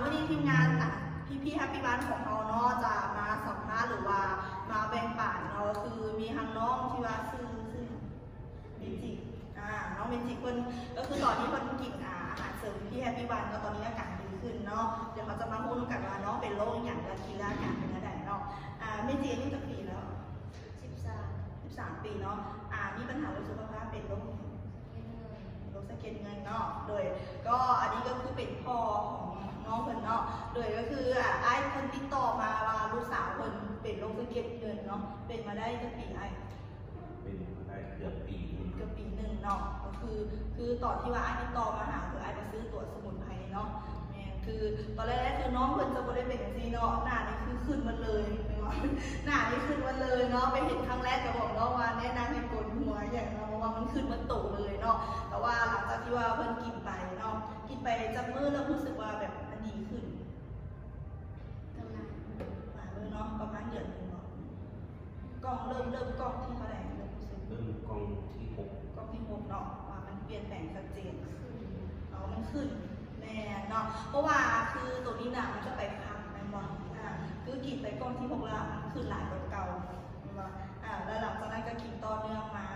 วันนี้ทีมงานพี่แฮปปี้บ้านของเราเนาะจะมาสัมภาษณ์หรือว่ามาแบ่งปันเนาะคือมีทางน้องที่ว่าซื้อเมจิน้องเมจิคนก็คือตอนนี้คนกินอาหารเสริมพี่แฮปปี้บ้านก็ตอนนี้อาการดีขึ้นเนาะเดี๋ยวเขาจะมาพูดกันว่าน้องเป็นโรคอย่างไรกินแล้วอาการเป็นอะไรเนาะเมจิอายุกี่ปีแล้ว13 ปีเนาะมีปัญหาเรื่องสุขภาพเป็นโรคสะเก็ดเงินเนาะโดยก็อันนี้ก็คือเป็นพ่อของน้องเพิ่นเนาะโดยก็คือไอ้คนติดต่อมาว่าลูกสาวเพิ่นเป็นโรคสะเก็ดเงินเนาะเป็นมาได้จะปีไอ้เป็นมาได้เกือบปีหนึ่งเนาะก็คือตอนที่ว่าไอ้ติดต่อมาหาคือไอ้มาซื้อตัวสมุนไพรเนาะแม่คือตอนแรกคือน้องเพิ่นจะไม่ได้เป็นอย่างนี้เนาะหน้านี่คือขึ้นมาเลยหน้านี่ขึ้นมาเลยเนาะไปเห็นครั้งแรกก็บอกเนาะว่าแนะนำให้กดหัวอย่างเนาะว่ามันขึ้นมาโตเลยเนาะแต่ว่าหลังจากที่ว่าเพิ่นกินไปเนาะกินไปจับมือแล้วรู้สึกว่าแบบมันดีขึ้นมาเลยเนาะประมาณเดือนนึงเนาะกล้องเริ่มกล้องที่เท่าไหร่เริ่มรู้สึกเริ่มกล้องที่6เนาะว่ามันเปลี่ยนแปลงชัดเจนมันขึ้นแน่เนาะเพราะว่าคือตัวนี้น่ะมันจะไปพักนะบอคือกินไปกล้องที่6แล้วมันขึ้นหลายกว่าเก่าแล้วหลังจากนั้นก็กินต่อเนื่องมา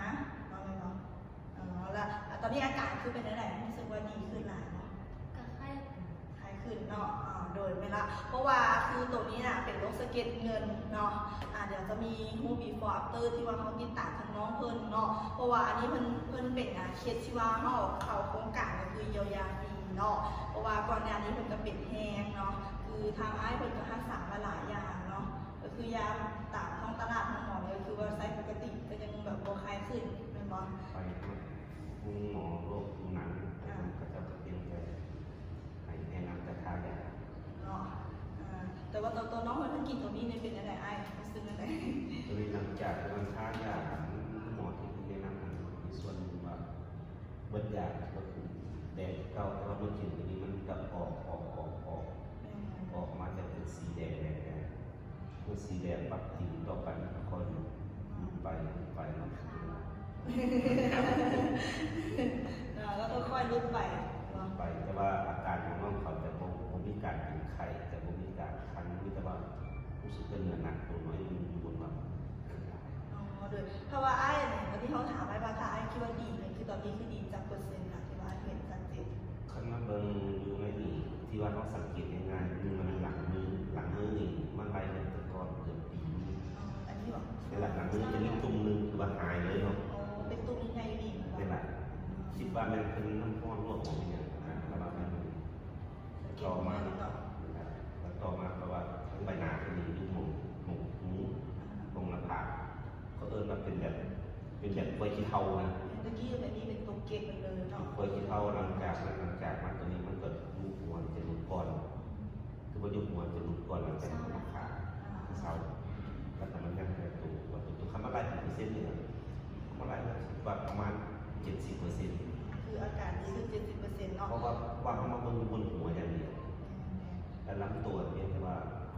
แล้วตอนนี้อาการคือเป็นอะไรรู้สึกว่าดีขึ้นหลายเนาะคล้ายขึ้นเนาะโดยไม่ละเพราะว่าคือตัวนี้น่ะเป็นโรคสะเก็ดเงินเนาะเดี๋ยวจะมีฮูบีฟอร์เตอร์ที่ว่าเขาติดตามทางน้องเพิ่นเนาะเพราะว่าอันนี้เพิ่นเป็นเคสที่ว่าเขาโครงการก็คือเยียวยาฟรีเนาะเพราะว่าก่อนหน้านี้เพิ่นก็เป็นแห้งเนาะคือทางอ้ายเพิ่นก็รักษามาหลายอย่างเนาะก็คือยาตามท้องตลาดทางหมอเลยคือว่าใช้ปกติก็ยังแบบบ่คลายขึ้นแม่นบ่ไปคุณหมอโรคผิวหนังก็จะเตรียมใจให้แนะนำจะทายาเนาะแต่ว่าตัวน้องเพิ่นกินตัวนี้เนี่ยเป็นอะไรอ้ายรู้สึกอะไรตัวนี้หลังจากการทายาหมอที่แนะนำในส่วนว่าเบิดยาก็คือแดดเก่าแต่ว่ามันกินตัวนี้มันจะออกมาจะเป็นสีแดงเมื่อสีแดงปักติดต่อกันค่อยไปเนาะแล้วก็ค่อยลุกไปแต่ว่าอาการของน้องเขาจะบ่มีการเป็นไข้แต่บ่มีการคันมีแต่ว่ารู้สึกเป็นเนื้อหนักตัวน้อยมันอยู่บนว่าโดยเพราะว่าไอ้เนี่ยตอนที่เขาถามไอ้ว่าถ้าไอ้คิดว่าดีเนี่ยคือตอนนี้คือดีจากเปอร์เซ็นต์ค่ะที่ว่าเห็นชัดเจนคันมาเบิ่งอยู่ไม่ดีที่ว่าต้องสังเกตง่ายๆมันหลังมือนี่มันไปเนี่ยแต่ก่อนเกือบปีอันนี้หรอในหลังมือจะมีตุ่มนึงคือว่าหายเลยเนาะเป็นตุ่มใหญ่ดีเป็นไรคิดว่ามันเป็นน้ำร้อนลวกของเนี่ยแล้วมันต่อมาเพราะว่าทั้งใบหน้าก็มียุบหมูตรงหน้าผากก็มันเป็นแบบไฟขี้เทานะเมื่อกี้แบบนี้เป็นตัวเกล็ดมันเลยเนาะไฟขี้เทาหลังจากมันตัวนี้มันเกิดยุบหัวจะหลุดก่อนคือว่ายุบหัวจะหลุดก่อนหลังจากหน้าผากเศร้าแล้วแต่มันยังแต่ตัวคำอะไร%เนี่ยคำอะไรว่าประมาณ70%คืออาการนี้คือ70%เนาะเพราะว่าเขามาบนหัวอย่างเดียวแล้วลำตัวเนี่ยแต่ว่า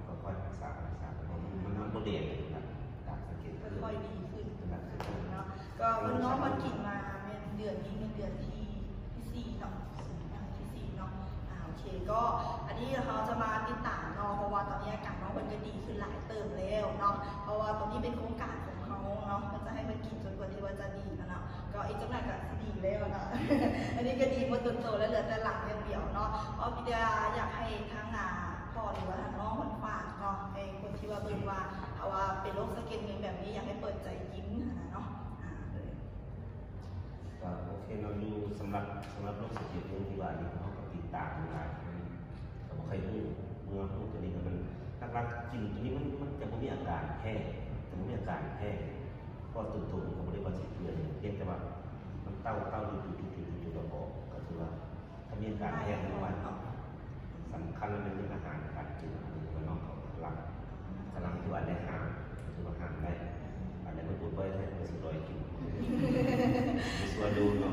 ก็ค่อยรักษามันโมเดลนะตามสังเกตค่อยดีขึ้นเนาะก็มันน้องมันกินมาเดือนนี้เป็นเดือนที่4เนาะที่4เนาะโอเคก็อันนี้เขาจะมาติดตามเนาะเพราะว่าตอนนี้อาการน้องมันก็ดีขึ้นหลายเติมแล้วเนาะเพราะว่าตอนนี้เป็นโครงการของเขาเนาะมันจะให้มันกินจนกว่าที่ว่าจะดีนะเนาะก็อีกจำนวนก็ดีแล้วเนาะอันนี้ก็ดีหมดต้นโตแล้วเหลือแต่หลังอย่างเดียวเนาะเพราะพี่ดาอยากให้ทั้งพ่อหรือว่าทางน้องคนฝากเนาะให้คนที่ว่าเบิ่งว่าเอาว่าเป็นโรคสะเก็ดเงินแบบนี้อยากให้เปิดใจยิ้มนะเนาะก็โอเคเราดูสำหรับโรคสะเก็ดเงินที่ว่านี่เขาก็ติดตามมาแต่ว่าใครรู้เมื่อพูดตัวนี้มันหลักๆจริงตัวนี้มันจะไม่มีอาการแพ้เพราะตัวมันก็ไม่ได้ว่าสิเกินเพียงแต่ว่ามันเต้าอยู่ระบบก็คือว่าถ้ามีอาการแพ้ในวันสำคัญมันเป็นอาหารการกินตัวน้องเขากำลังที่ว่าได้ห้ามคือว่าห้ามได้อะไรมันพูดไว้ให้มันสิลอยกินมีส่วนดูเนาะ